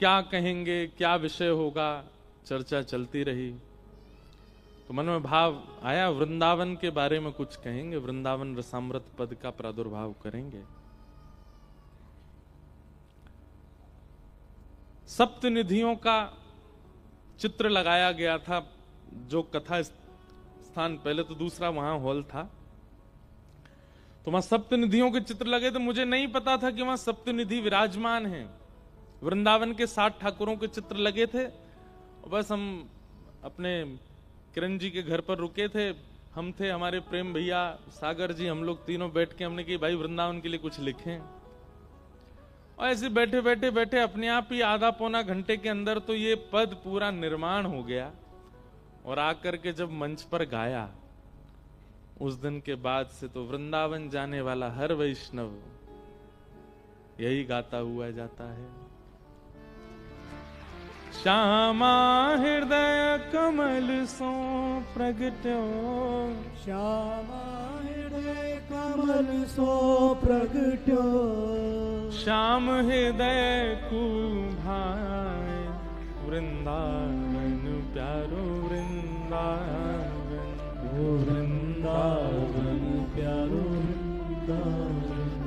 क्या कहेंगे, क्या विषय होगा, चर्चा चलती रही। तो मन में भाव आया वृंदावन के बारे में कुछ कहेंगे, वृंदावन रसामृत पद का प्रादुर्भाव करेंगे। सप्तनिधियों का चित्र लगाया गया था, जो कथा स्थान, पहले तो दूसरा वहां हॉल था, तो वहां सप्तनिधियों के चित्र लगे थे। मुझे नहीं पता था कि वहां सप्तनिधि विराजमान हैं। वृंदावन के 60 ठाकुरों के चित्र लगे थे। बस हम अपने किरण जी के घर पर रुके थे, हम थे, हमारे प्रेम भैया, सागर जी, हम लोग तीनों बैठ के हमने कहा भाई वृंदावन के लिए कुछ लिखें। और ऐसे बैठे बैठे बैठे अपने आप ही आधा पौना घंटे के अंदर तो ये पद पूरा निर्माण हो गया। और आकर के जब मंच पर गाया, उस दिन के बाद से तो वृंदावन जाने वाला हर वैष्णव यही गाता हुआ जाता है। श्यामा हृदय कमल सो प्रगट्यो, श्यामा हृदय कमल सो प्रगट्यो, श्याम हृदय को भाए वृंदावन प्यारो वृंदावन, वृंदावन प्यारो वृंदावन,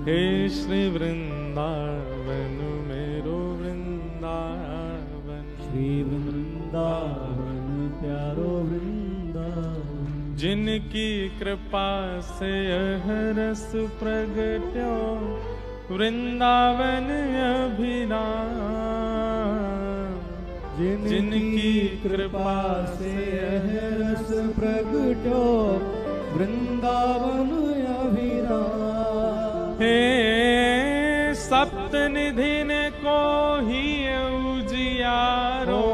हे श्री वृंदावन मेरो वृंदावन, श्री वृंदावन प्यारो वृंदावन, जिनकी कृपा से यह रस प्रगट्यो वृंदावन अभिराम, जिनकी कृपा से यह रस प्रगट्यो वृंदावन अभिराम। हे सप्तनिधिन को ही उजियारो,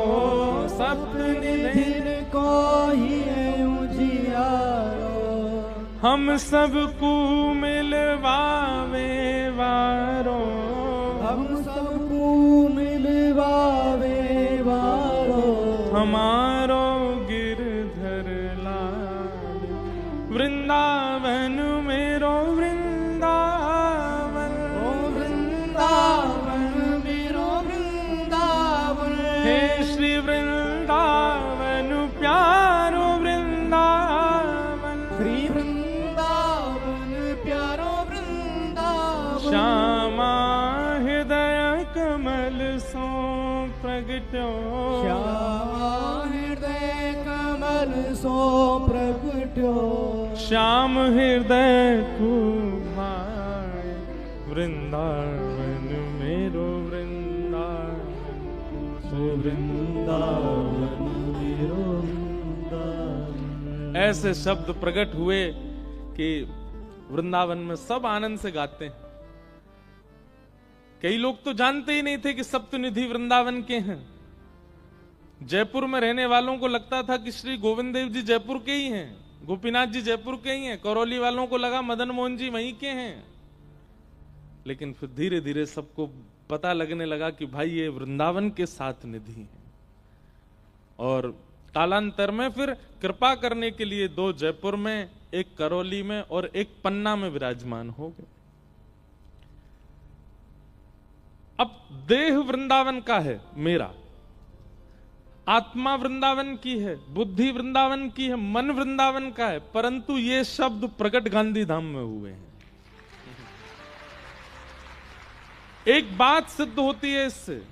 सप्तनिधिन को ही उजियारो, हम सबको मिलवावे वारो, हम सबको मिलवावे वारो, हमारो गिरधर लाल वृंदावन मेरो वृंदावन, ओ वृंदावन मेरो वृंदावन, हे श्री वृंदावन प्यारो वृंदावन, श्री वृंदावन प्यारो वृंदावन, श्यामा हृदय कमल सो प्रगट्यो, श्यामा हृदय कमल सो प्रगट्यो, श्याम हृदय को भाए वृंदावन मेरो वृंदावन, ओ वृंदावन मेरो वृंदावन। ऐसे शब्द प्रकट हुए कि वृंदावन में सब आनंद से गाते हैं। कई लोग तो जानते ही नहीं थे कि सप्तनिधि वृंदावन के हैं। जयपुर में रहने वालों को लगता था कि श्री गोविंद देव जी जयपुर के ही हैं, गोपीनाथ जी जयपुर के ही हैं, करौली वालों को लगा मदन मोहन जी वहीं के हैं। लेकिन फिर धीरे धीरे सबको पता लगने लगा कि भाई ये वृंदावन के 7 निधि हैं। और कालांतर में फिर कृपा करने के लिए 2 जयपुर में, 1 करौली में और 1 पन्ना में विराजमान हो गए। अब देह वृंदावन का है मेरा, आत्मा वृंदावन की है, बुद्धि वृंदावन की है, मन वृंदावन का है, परंतु ये शब्द प्रकट गांधी धाम में हुए हैं। एक बात सिद्ध होती है इससे,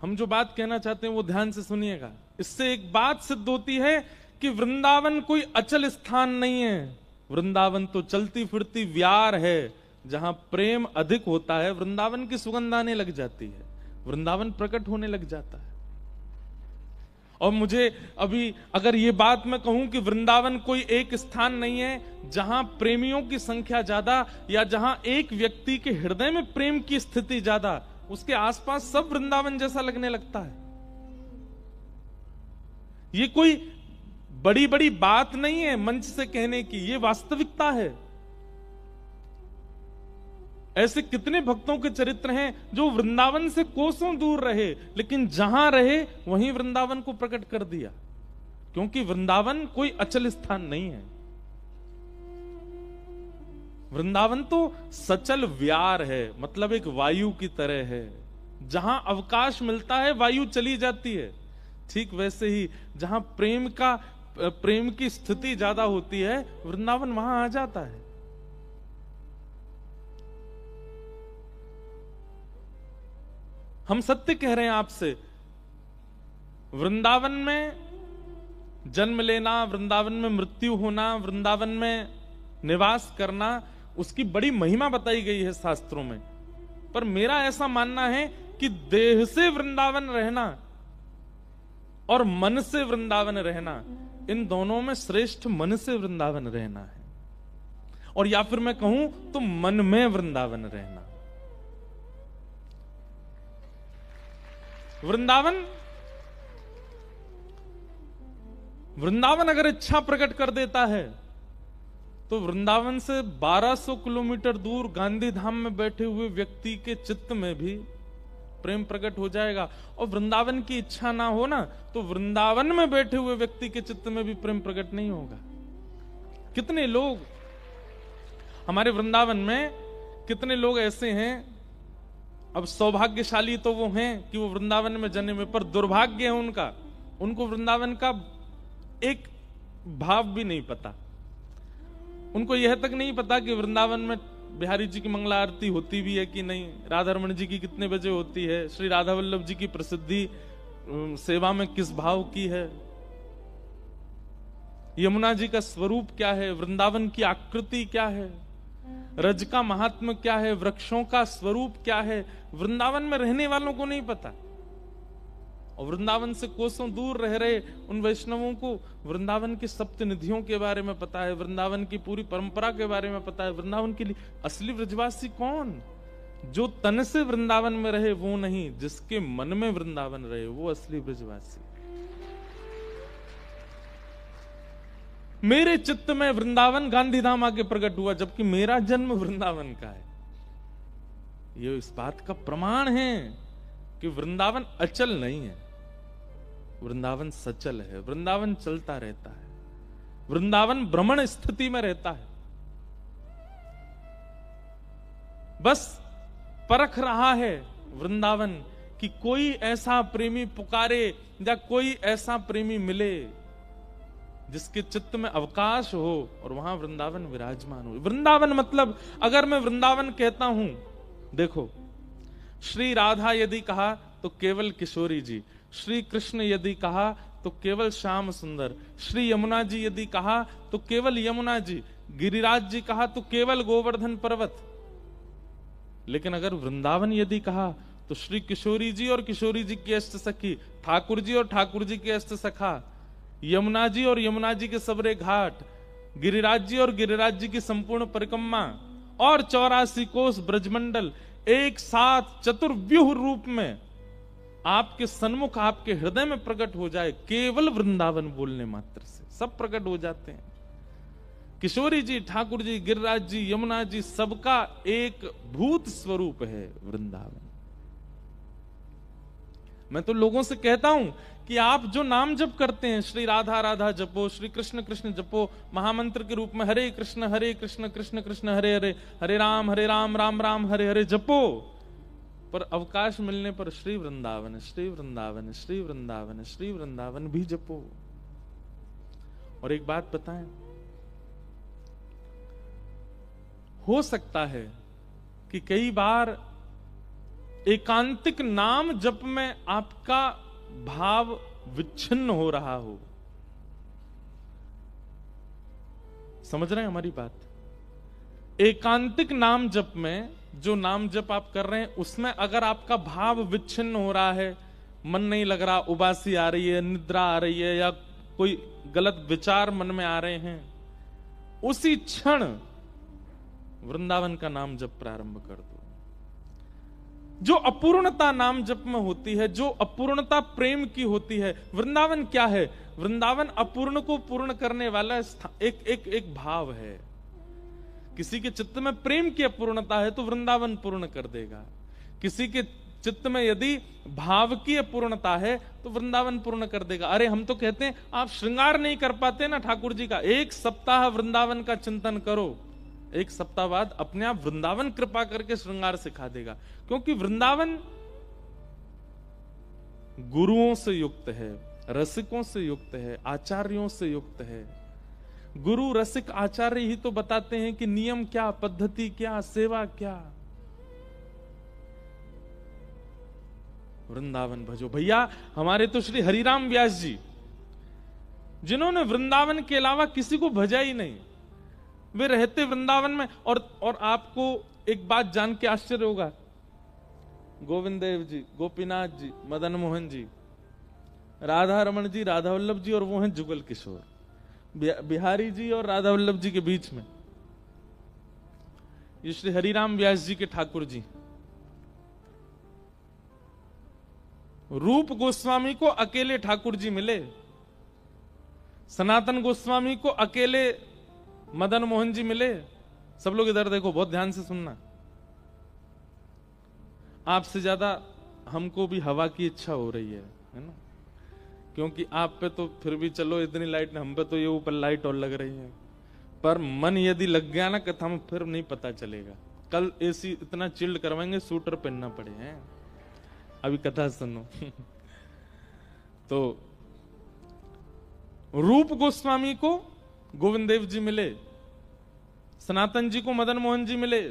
हम जो बात कहना चाहते हैं वो ध्यान से सुनिएगा। इससे एक बात सिद्ध होती है कि वृंदावन कोई अचल स्थान नहीं है। वृंदावन तो चलती फिरती व्यार है, जहां प्रेम अधिक होता है वृंदावन की सुगंध आने लग जाती है, वृंदावन प्रकट होने लग जाता है। और मुझे अभी अगर ये बात मैं कहूं कि वृंदावन कोई एक स्थान नहीं है जहां प्रेमियों की संख्या ज्यादा, या जहां एक व्यक्ति के हृदय में प्रेम की स्थिति ज्यादा, उसके आसपास सब वृंदावन जैसा लगने लगता है। ये कोई बड़ी बड़ी बात नहीं है मंच से कहने की, ये वास्तविकता है। ऐसे कितने भक्तों के चरित्र हैं जो वृंदावन से कोसों दूर रहे, लेकिन जहां रहे वहीं वृंदावन को प्रकट कर दिया, क्योंकि वृंदावन कोई अचल स्थान नहीं है। वृंदावन तो सचल व्यार है, मतलब एक वायु की तरह है, जहां अवकाश मिलता है वायु चली जाती है। ठीक वैसे ही जहां प्रेम की स्थिति ज्यादा होती है, वृंदावन वहां आ जाता है। हम सत्य कह रहे हैं आपसे, वृंदावन में जन्म लेना, वृंदावन में मृत्यु होना, वृंदावन में निवास करना, उसकी बड़ी महिमा बताई गई है शास्त्रों में। पर मेरा ऐसा मानना है कि देह से वृंदावन रहना और मन से वृंदावन रहना, इन दोनों में श्रेष्ठ मन से वृंदावन रहना है। और या फिर मैं कहूं तो मन में वृंदावन रहना। वृंदावन अगर इच्छा प्रकट कर देता है तो वृंदावन से 1200 किलोमीटर दूर गांधी धाम में बैठे हुए व्यक्ति के चित्त में भी प्रेम प्रकट हो जाएगा। और वृंदावन की इच्छा ना हो ना, तो वृंदावन में बैठे हुए व्यक्ति के चित्त में भी प्रेम प्रकट नहीं होगा। कितने लोग हमारे वृंदावन में, कितने लोग ऐसे हैं, अब सौभाग्यशाली तो वो हैं कि वो वृंदावन में जन्मे, पर दुर्भाग्य है उनका, उनको वृंदावन का एक भाव भी नहीं पता। उनको यह तक नहीं पता कि वृंदावन में बिहारी जी की मंगला आरती होती भी है कि नहीं, राधा रमण जी की कितने बजे होती है, श्री राधा वल्लभ जी की प्रसिद्धि सेवा में किस भाव की है, यमुना जी का स्वरूप क्या है, वृंदावन की आकृति क्या है, रज का महात्म्य क्या है, वृक्षों का स्वरूप क्या है, वृंदावन में रहने वालों को नहीं पता। और वृंदावन से कोसों दूर रह रहे उन वैष्णवों को वृंदावन की सप्त निधियों के बारे में पता है, वृंदावन की पूरी परंपरा के बारे में पता है। वृंदावन के लिए असली ब्रजवासी कौन? जो तन से वृंदावन में रहे वो नहीं, जिसके मन में वृंदावन रहे वो असली ब्रजवासी। मेरे चित्त में वृंदावन गांधीधाम आके प्रकट हुआ, जबकि मेरा जन्म वृंदावन का है। ये इस बात का प्रमाण है कि वृंदावन अचल नहीं है, वृंदावन सचल है। वृंदावन चलता रहता है, वृंदावन भ्रमण स्थिति में रहता है। बस परख रहा है वृंदावन कि कोई ऐसा प्रेमी पुकारे या कोई ऐसा प्रेमी मिले जिसके चित्त में अवकाश हो और वहां वृंदावन विराजमान हो। वृंदावन मतलब, अगर मैं वृंदावन कहता हूं, देखो, श्री राधा यदि कहा तो केवल किशोरी जी, श्री कृष्ण यदि कहा तो केवल श्याम सुंदर, श्री यमुना जी यदि कहा तो केवल यमुना जी, गिरिराज जी कहा तो केवल गोवर्धन पर्वत। लेकिन अगर वृंदावन यदि कहा तो श्री किशोरी जी और किशोरी जी की अष्ट सखी, ठाकुर जी और ठाकुर जी के अष्ट सखा, यमुना जी और यमुना जी के सबरे घाट, गिरिराज जी और गिरिराज जी की संपूर्ण परिक्रमा और 84 कोस ब्रजमंडल एक साथ चतुर्व्यूह रूप में आपके सन्मुख, आपके हृदय में प्रकट हो जाए, केवल वृंदावन बोलने मात्र से सब प्रकट हो जाते हैं। किशोरी जी, ठाकुर जी, गिरिराज जी, यमुना जी, सबका एक भूत स्वरूप है वृंदावन। मैं तो लोगों से कहता हूं कि आप जो नाम जप करते हैं, श्री राधा राधा जपो, श्री कृष्ण कृष्ण जपो, महामंत्र के रूप में हरे कृष्ण कृष्ण कृष्ण हरे हरे, हरे राम राम राम हरे हरे जपो, पर अवकाश मिलने पर श्री वृंदावन श्री वृंदावन श्री वृंदावन श्री वृंदावन भी जपो। और एक बात बताएं, हो सकता है कि कई बार एकांतिक नाम जप में आपका भाव विच्छिन्न हो रहा हो। समझ रहे हैं हमारी बात? एकांतिक नाम जप में, जो नाम जप आप कर रहे हैं, उसमें अगर आपका भाव विच्छिन्न हो रहा है, मन नहीं लग रहा, उबासी आ रही है, निद्रा आ रही है, या कोई गलत विचार मन में आ रहे हैं, उसी क्षण वृंदावन का नाम जप प्रारंभ कर दो। जो अपूर्णता नाम जप में होती है, जो अपूर्णता प्रेम की होती है, वृंदावन क्या है? वृंदावन अपूर्ण को पूर्ण करने वाला एक भाव है। किसी के चित्त में प्रेम की अपूर्णता है तो वृंदावन पूर्ण कर देगा। किसी के चित्त में यदि भाव की अपूर्णता है तो वृंदावन पूर्ण कर देगा। अरे हम तो कहते हैं आप श्रृंगार नहीं कर पाते ना ठाकुर जी का, 1 सप्ताह वृंदावन का चिंतन करो, 1 सप्ताह बाद अपने आप वृंदावन कृपा करके श्रृंगार सिखा देगा। क्योंकि वृंदावन गुरुओं से युक्त है, रसिकों से युक्त है, आचार्यों से युक्त है। गुरु रसिक आचार्य ही तो बताते हैं कि नियम क्या, पद्धति क्या, सेवा क्या। वृंदावन भजो भैया। हमारे तो श्री हरिराम व्यास जी, जिन्होंने वृंदावन के अलावा किसी को भजा ही नहीं, वे रहते वृंदावन में। और आपको एक बात जान के आश्चर्य होगा, गोविंद देव जी, गोपीनाथ जी, मदन मोहन जी, राधा रमन जी, राधा वल्लभ जी, और वो हैं जुगल किशोर, बिहारी जी और राधा वल्लभ जी के बीच में ये श्री हरिराम व्यास जी के ठाकुर जी। रूप गोस्वामी को अकेले ठाकुर जी मिले, सनातन गोस्वामी को अकेले मदन मोहन जी मिले। सब लोग इधर देखो, बहुत ध्यान से सुनना। आपसे ज्यादा हमको भी हवा की इच्छा हो रही है ना, क्योंकि आप पे तो फिर भी चलो इतनी लाइट, हम पे तो ये ऊपर लाइट और लग रही है, पर मन यदि लग गया ना कथा में फिर नहीं पता चलेगा। कल एसी इतना चिल्ड करवाएंगे, सूटर पहनना पड़े हैं। अभी कथा सुनो। तो रूप गोस्वामी को गोविंद देव जी मिले, सनातन जी को मदन मोहन जी मिले,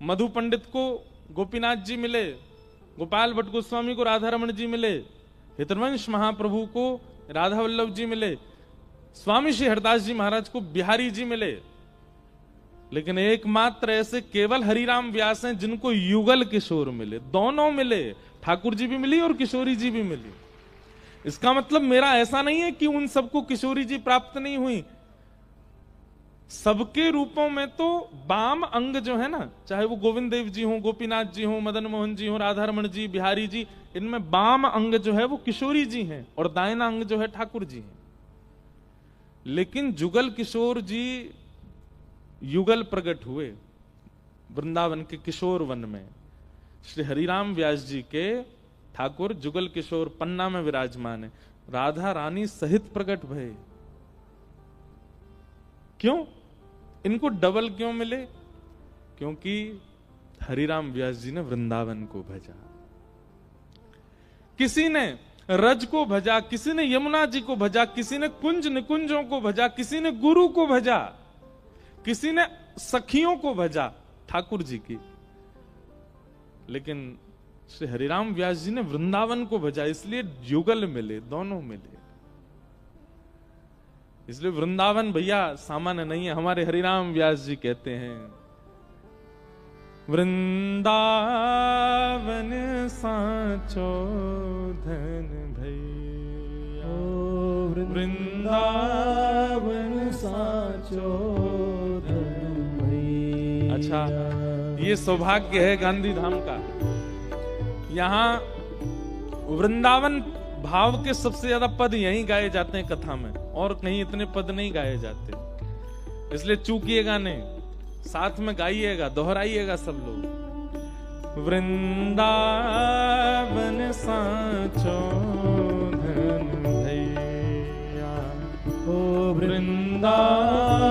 मधु पंडित को गोपीनाथ जी मिले, गोपाल भट्ट गोस्वामी को राधा रमन जी मिले, हितवंश महाप्रभु को राधा वल्लभ जी मिले, स्वामी श्री हरदास जी महाराज को बिहारी जी मिले। लेकिन एकमात्र ऐसे केवल हरिराम व्यास हैं जिनको युगल किशोर मिले। दोनों मिले, ठाकुर जी भी मिली और किशोरी जी भी मिली। इसका मतलब मेरा ऐसा नहीं है कि उन सबको किशोरी जी प्राप्त नहीं हुई। सबके रूपों में तो वाम अंग जो है ना, चाहे वो गोविंद देव जी हो, गोपीनाथ जी हो, मदन मोहन जी हो, राधा रमन जी, बिहारी जी, इनमें वाम अंग जो है वो किशोरी जी हैं और दाहिना अंग जो है ठाकुर जी हैं। लेकिन जुगल किशोर जी युगल प्रकट हुए वृंदावन के किशोर वन में। श्री हरिराम व्यास जी के ठाकुर जुगल किशोर पन्ना में विराजमान है, राधा रानी सहित प्रकट भये। क्यों इनको डबल क्यों मिले? क्योंकि हरिराम व्यास जी ने वृंदावन को भजा। किसी ने रज को भजा, किसी ने यमुना जी को भजा, किसी ने कुंज निकुंजों को भजा, किसी ने गुरु को भजा, किसी ने सखियों को भजा ठाकुर जी की। लेकिन श्री हरिराम व्यास जी ने वृंदावन को भजा, इसलिए युगल मिले, दोनों मिले। इसलिए वृंदावन भैया सामान्य नहीं है। हमारे हरिराम व्यास जी कहते हैं, वृंदावन साचो धन भैया, वृंदावन साचो धन भैया। अच्छा, ये सौभाग्य है गांधी धाम का। यहाँ वृंदावन भाव के सबसे ज्यादा पद यहीं गाए जाते हैं कथा में, और कहीं इतने पद नहीं गाए जाते। इसलिए चूकिएगा नहीं, साथ में गाइएगा, दोहराइएगा सब लोग। वृंदावन साचो धन भैया, ओ वृंदावन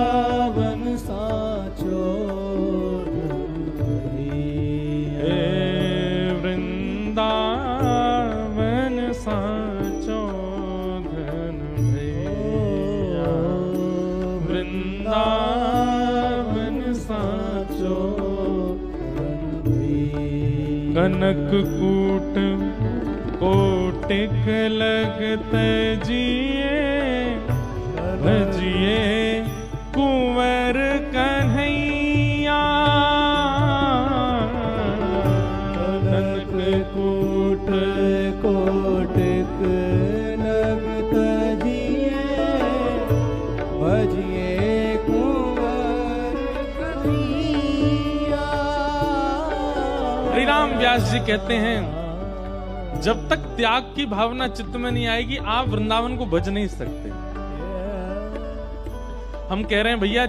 साचो धन भैया, वृंदावन साचो धन भैया, वृंदावन साचो धन भैया। कनक कूट कोटिक लगत जिए, भजिए कुंवर कन्हैया। कनक कूट कोटिक लगत जिए, भजिए कुंवर कन्हैया। हरिराम व्यास जी कहते हैं, जब तक त्याग की भावना चित्त में नहीं आएगी आप वृंदावन को भज नहीं सकते। हम कह रहे हैं भैया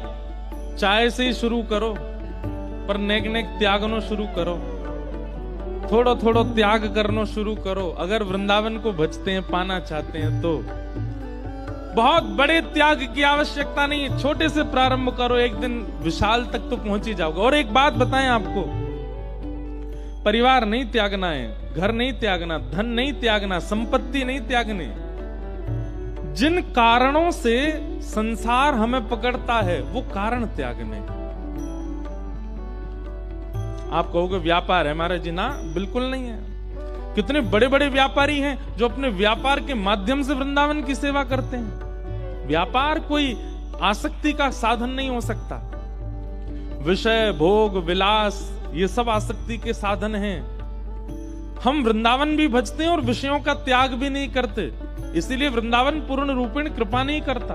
चाय से ही शुरू करो, पर नेक नेक त्यागनो शुरू करो, थोड़ा थोड़ा त्याग करना शुरू करो। अगर वृंदावन को भजते हैं, पाना चाहते हैं, तो बहुत बड़े त्याग की आवश्यकता नहीं है, छोटे से प्रारंभ करो, एक दिन विशाल तक तो पहुंच ही जाओगे। और एक बात बताएं आपको, परिवार नहीं त्यागना है, घर नहीं त्यागना, धन नहीं त्यागना, संपत्ति नहीं त्यागनी। जिन कारणों से संसार हमें पकड़ता है वो कारण त्यागने। आप कहोगे व्यापार है महाराज जी, ना बिल्कुल नहीं है। कितने बड़े बड़े व्यापारी हैं जो अपने व्यापार के माध्यम से वृंदावन की सेवा करते हैं। व्यापार कोई आसक्ति का साधन नहीं हो सकता। विषय, भोग, विलास ये सब आसक्ति के साधन हैं। हम वृंदावन भी भजते हैं और विषयों का त्याग भी नहीं करते, इसीलिए वृंदावन पूर्ण रूपेण कृपा नहीं करता।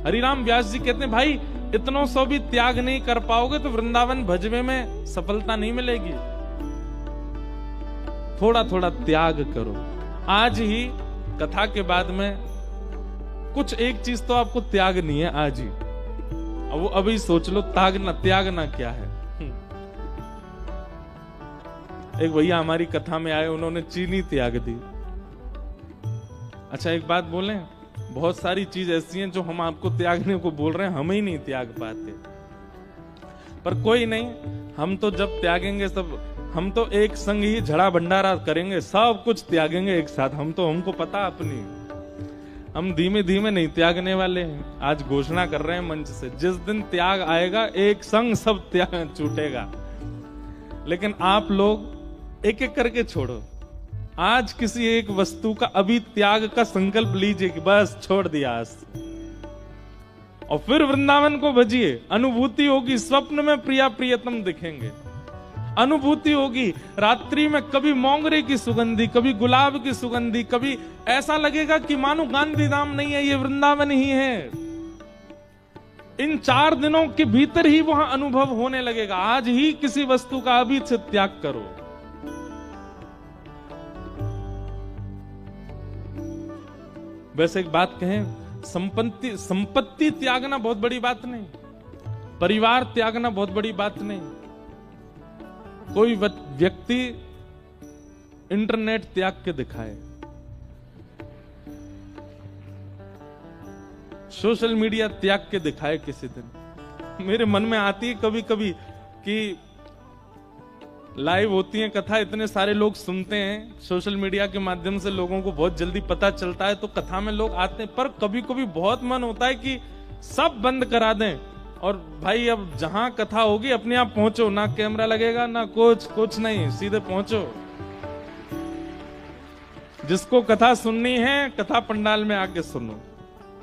हरिराम व्यास जी कहते हैं भाई इतनों सौ भी त्याग नहीं कर पाओगे तो वृंदावन भजवे में सफलता नहीं मिलेगी। थोड़ा थोड़ा त्याग करो। आज ही कथा के बाद में कुछ एक चीज तो आपको त्यागनी है आज ही। अब वो अभी सोच लो त्यागना क्या है। एक भैया हमारी कथा में आए, उन्होंने चीनी त्याग दी। अच्छा एक बात बोलें, बहुत सारी चीज ऐसी हैं जो हम आपको त्यागने को बोल रहे हैं, हम ही नहीं त्याग पाते। पर कोई नहीं, हम तो जब त्यागेंगे सब, हम तो एक संग ही झड़ा भंडारा करेंगे, सब कुछ त्यागेंगे एक साथ। हमको पता अपनी, हम धीमे धीमे नहीं त्यागने वाले हैं। आज घोषणा कर रहे हैं मंच से, जिस दिन त्याग आएगा एक संग सब त्याग छूटेगा। लेकिन आप लोग एक एक करके छोड़ो। आज किसी एक वस्तु का अभी त्याग का संकल्प लीजिए कि बस छोड़ दिया आज, और फिर वृंदावन को भजिए। अनुभूति होगी, स्वप्न में प्रिया प्रियतम दिखेंगे। अनुभूति होगी, रात्रि में कभी मोंगरे की सुगंधी, कभी गुलाब की सुगंधी, कभी ऐसा लगेगा कि मानो गांधीधाम नहीं है, ये वृंदावन ही है। इन 4 दिनों के भीतर ही वहां अनुभव होने लगेगा। आज ही किसी वस्तु का अभी से त्याग करो। वैसे एक बात कहें, संपत्ति त्यागना बहुत बड़ी बात नहीं, परिवार त्यागना बहुत बड़ी बात नहीं। कोई व्यक्ति इंटरनेट त्याग के दिखाए, सोशल मीडिया त्याग के दिखाए किसी दिन। मेरे मन में आती है कभी कभी कि लाइव होती है कथा, इतने सारे लोग सुनते हैं, सोशल मीडिया के माध्यम से लोगों को बहुत जल्दी पता चलता है, तो कथा में लोग आते हैं। पर कभी कभी बहुत मन होता है कि सब बंद करा दें और भाई अब जहां कथा होगी अपने आप पहुंचो, ना कैमरा लगेगा ना कुछ नहीं, सीधे पहुंचो। जिसको कथा सुननी है कथा पंडाल में आके सुनो।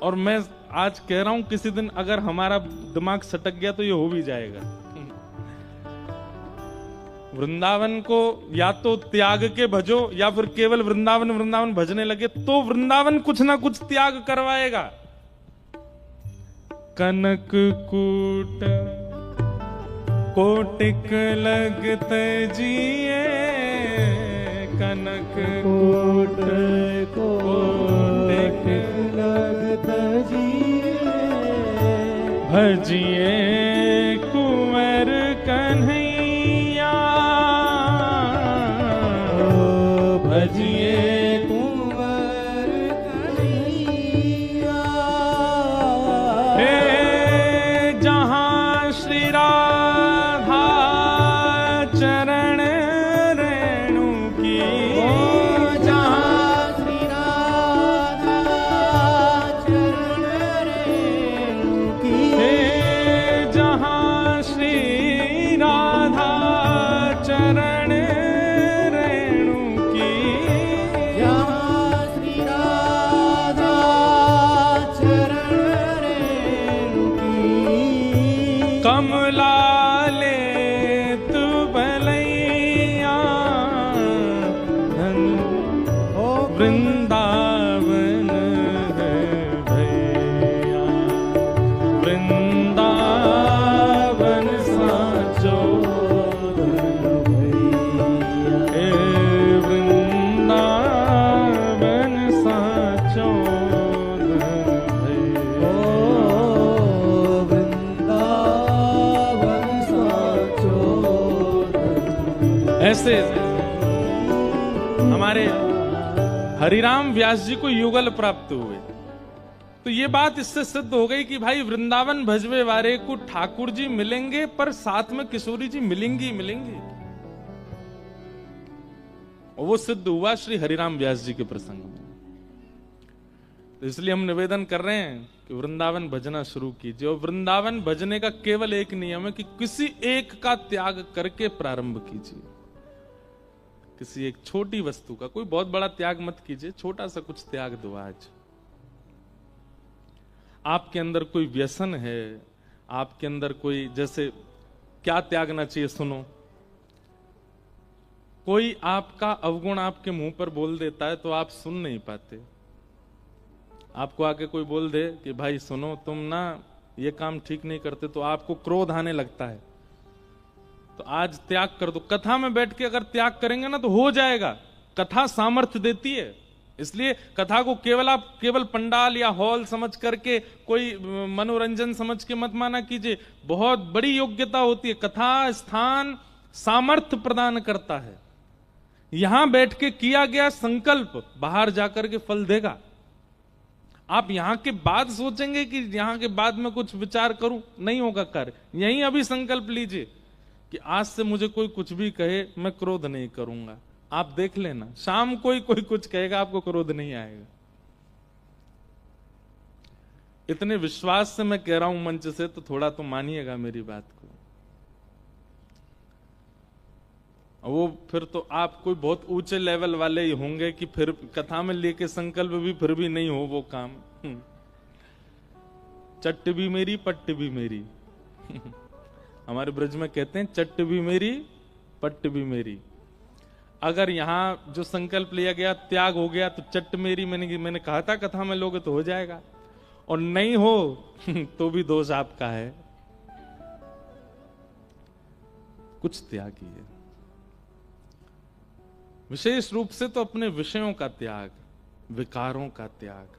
और मैं आज कह रहा हूं किसी दिन अगर हमारा दिमाग सटक गया तो ये हो भी जाएगा। वृंदावन को या तो त्याग के भजो या फिर केवल वृंदावन भजने लगे तो वृंदावन कुछ ना कुछ त्याग करवाएगा। कनक कूट कोटिक लगत जिए, कनक कूट कोटिक लगत जिए, भजिए कुंवर कन्हैया, भजिए कुंवर कन्हैया। हे जहां श्री राधा चरण रेणु की, जहां श्री राधा चरण रेणु की, हे जहां श्री राधा चरण कमला ले तू भलैया, धन ओ वृंदावन है भैया, वृंदावन साचो धन भैया, हे वृंदावन साचो धन भैया। ऐसे हमारे हरिराम व्यास जी को युगल प्राप्त हुए। तो ये बात इससे सिद्ध हो गई कि भाई वृंदावन भजवे वारे को ठाकुर जी मिलेंगे, पर साथ में किशोरी जी मिलेंगी। और वो सिद्ध हुआ श्री हरिराम व्यास जी के प्रसंग में। तो इसलिए हम निवेदन कर रहे हैं कि वृंदावन भजना शुरू कीजिए। और वृंदावन भजने का केवल एक नियम है कि किसी एक का त्याग करके प्रारंभ कीजिए। किसी एक छोटी वस्तु का, कोई बहुत बड़ा त्याग मत कीजिए, छोटा सा कुछ त्याग दो। आज आपके अंदर कोई व्यसन है, आपके अंदर कोई, जैसे क्या त्यागना चाहिए सुनो। कोई आपका अवगुण आपके मुंह पर बोल देता है तो आप सुन नहीं पाते। आपको आके कोई बोल दे कि भाई सुनो तुम ना ये काम ठीक नहीं करते, तो आपको क्रोध आने लगता है। तो आज त्याग कर दो। कथा में बैठ के अगर त्याग करेंगे ना तो हो जाएगा। कथा सामर्थ्य देती है। इसलिए कथा को केवल पंडाल या हॉल समझ करके, कोई मनोरंजन समझ के मत माना कीजिए। बहुत बड़ी योग्यता होती है। कथा स्थान सामर्थ्य प्रदान करता है। यहां बैठ के किया गया संकल्प बाहर जाकर के फल देगा। आप यहां के बाद सोचेंगे कि यहां के बाद में कुछ विचार करूं, नहीं होगा कार्य। यहीं अभी संकल्प लीजिए कि आज से मुझे कोई कुछ भी कहे मैं क्रोध नहीं करूंगा। आप देख लेना, शाम कोई कुछ कहेगा आपको क्रोध नहीं आएगा। इतने विश्वास से मैं कह रहा हूं मंच से, तो थोड़ा तो मानिएगा मेरी बात को। वो फिर तो आप कोई बहुत ऊंचे लेवल वाले ही होंगे कि फिर कथा में लेके संकल्प भी फिर भी नहीं हो वो काम। चट्ट भी मेरी पट्ट भी मेरी। हमारे ब्रज में कहते हैं चट्ट भी मेरी पट्ट भी मेरी। अगर यहां जो संकल्प लिया गया त्याग हो गया तो चट्ट मेरी, मैंने कहा था कथा में लोगे तो हो जाएगा, और नहीं हो तो भी दोष आपका है। कुछ त्यागिए, विशेष रूप से तो अपने विषयों का त्याग, विकारों का त्याग।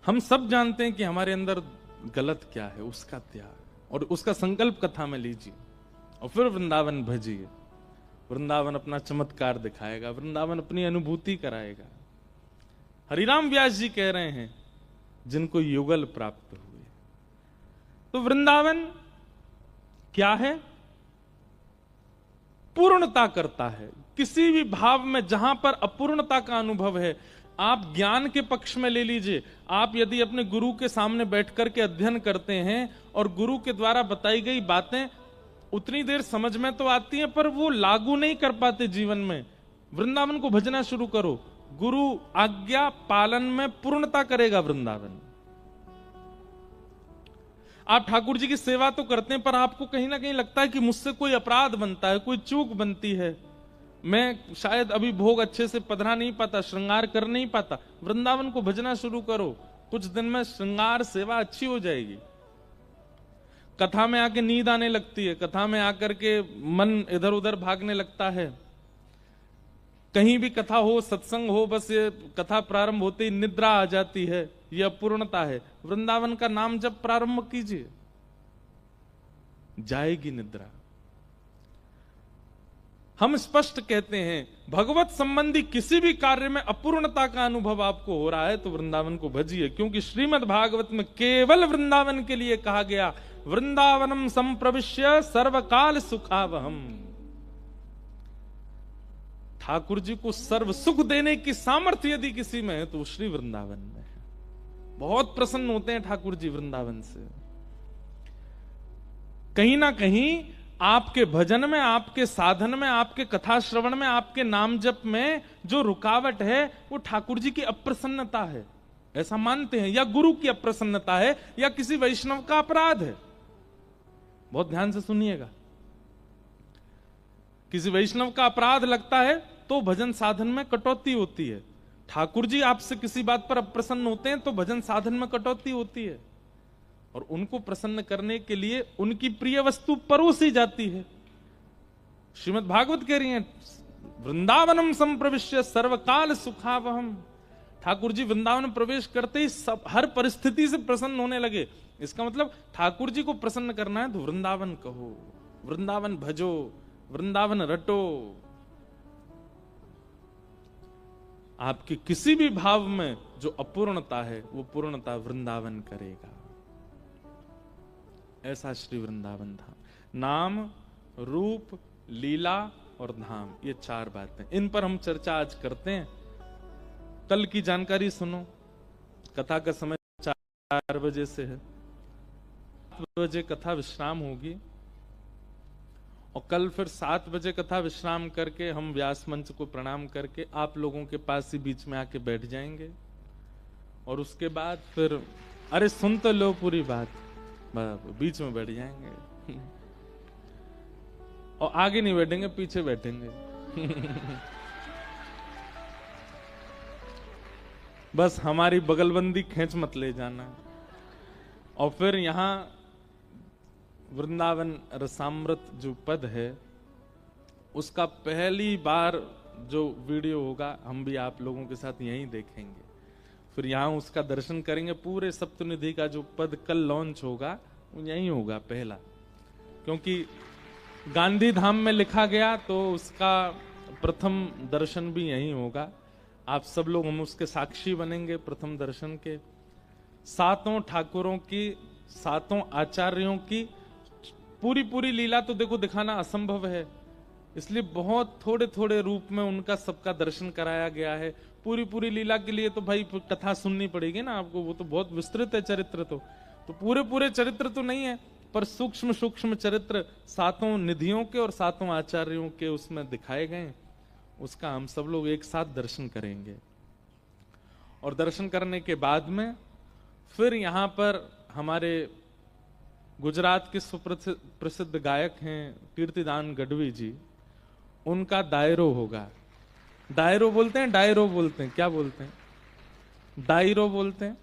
हम सब जानते हैं कि हमारे अंदर गलत क्या है, उसका त्याग, और उसका संकल्प कथा में लीजिए और फिर वृंदावन भजिए। वृंदावन अपना चमत्कार दिखाएगा, वृंदावन अपनी अनुभूति कराएगा। हरिराम व्यास जी कह रहे हैं जिनको युगल प्राप्त हुए। तो वृंदावन क्या है? पूर्णता करता है। किसी भी भाव में जहां पर अपूर्णता का अनुभव है, आप ज्ञान के पक्ष में ले लीजिए। आप यदि अपने गुरु के सामने बैठ करके अध्ययन करते हैं और गुरु के द्वारा बताई गई बातें उतनी देर समझ में तो आती हैं, पर वो लागू नहीं कर पाते जीवन में, वृंदावन को भजना शुरू करो। गुरु आज्ञा पालन में पूर्णता करेगा वृंदावन। आप ठाकुर जी की सेवा तो करते हैं, पर आपको कहीं ना कहीं लगता है कि मुझसे कोई अपराध बनता है, कोई चूक बनती है, मैं शायद अभी भोग अच्छे से पधरा नहीं पाता, श्रृंगार कर नहीं पाता। वृंदावन को भजना शुरू करो, कुछ दिन में श्रृंगार सेवा अच्छी हो जाएगी। कथा में आके नींद आने लगती है, कथा में आकर के मन इधर उधर भागने लगता है। कहीं भी कथा हो, सत्संग हो, बस ये कथा प्रारंभ होते ही निद्रा आ जाती है, ये अपूर्णता है। वृंदावन का नाम जब प्रारंभ कीजिए, जाएगी निद्रा। हम स्पष्ट कहते हैं भगवत संबंधी किसी भी कार्य में अपूर्णता का अनुभव आपको हो रहा है तो वृंदावन को भजिए, क्योंकि श्रीमद् भागवत में केवल वृंदावन के लिए कहा गया, वृंदावनम संप्रविश्य सर्वकाल सुखावहम। ठाकुर जी को सर्व सुख देने की सामर्थ्य यदि किसी में है तो श्री वृंदावन में है। बहुत प्रसन्न होते हैं ठाकुर जी वृंदावन से। कहीं ना कहीं आपके भजन में, आपके साधन में, आपके कथा श्रवण में, आपके नाम जप में जो रुकावट है वो ठाकुर जी की अप्रसन्नता है, ऐसा मानते हैं, या गुरु की अप्रसन्नता है, या किसी वैष्णव का अपराध है। बहुत ध्यान से सुनिएगा। किसी वैष्णव का अपराध लगता है तो भजन साधन में कटौती होती है। ठाकुर जी आपसे किसी बात पर अप्रसन्न होते हैं तो भजन साधन में कटौती होती है, और उनको प्रसन्न करने के लिए उनकी प्रिय वस्तु परोसी जाती है। श्रीमद् भागवत कह रही है, वृंदावनम संप्रविश्य सर्वकाल सुखावहम। ठाकुर जी वृंदावन प्रवेश करते ही सब हर परिस्थिति से प्रसन्न होने लगे। इसका मतलब ठाकुर जी को प्रसन्न करना है तो वृंदावन कहो, वृंदावन भजो, वृंदावन रटो। आपके किसी भी भाव में जो अपूर्णता है वो पूर्णता वृंदावन करेगा। ऐसा श्री वृंदावन था। नाम, रूप, लीला, और धाम, ये 4 बातें, इन पर हम चर्चा आज करते हैं। कल की जानकारी सुनो। कथा का समय 4 बजे से है, 7 बजे कथा विश्राम होगी और कल फिर 7 बजे कथा विश्राम करके हम व्यास मंच को प्रणाम करके आप लोगों के पास ही बीच में आके बैठ जाएंगे और उसके बाद फिर, अरे सुन तो लो पूरी बात, बीच में बैठ जाएंगे और आगे नहीं बैठेंगे, पीछे बैठेंगे बस हमारी बगलबंदी खींच मत ले जाना। और फिर यहां वृंदावन रसामृत जो पद है उसका पहली बार जो वीडियो होगा हम भी आप लोगों के साथ यहीं देखेंगे। फिर यहाँ उसका दर्शन करेंगे। पूरे सप्तनिधि का जो पद कल लॉन्च होगा वो यहीं होगा पहला, क्योंकि गांधी धाम में लिखा गया तो उसका प्रथम दर्शन भी यहीं होगा। आप सब लोग, हम उसके साक्षी बनेंगे प्रथम दर्शन के। 7 ठाकुरों की, 7 आचार्यों की पूरी लीला तो देखो दिखाना असंभव है, इसलिए बहुत थोड़े थोड़े रूप में उनका सबका दर्शन कराया गया है। पूरी लीला के लिए तो भाई कथा सुननी पड़ेगी ना आपको, वो तो बहुत विस्तृत है चरित्र। तो पूरे चरित्र तो नहीं है, पर सूक्ष्म चरित्र 7 निधियों के और 7 आचार्यों के उसमें दिखाए गए। उसका हम सब लोग एक साथ दर्शन करेंगे और दर्शन करने के बाद में फिर यहाँ पर हमारे गुजरात के सुप्रसिद्ध गायक हैं कीर्तिदान गढ़वी जी, उनका दायरो होगा। दायरो बोलते हैं, डायरो बोलते हैं, क्या बोलते हैं? दायरो बोलते हैं।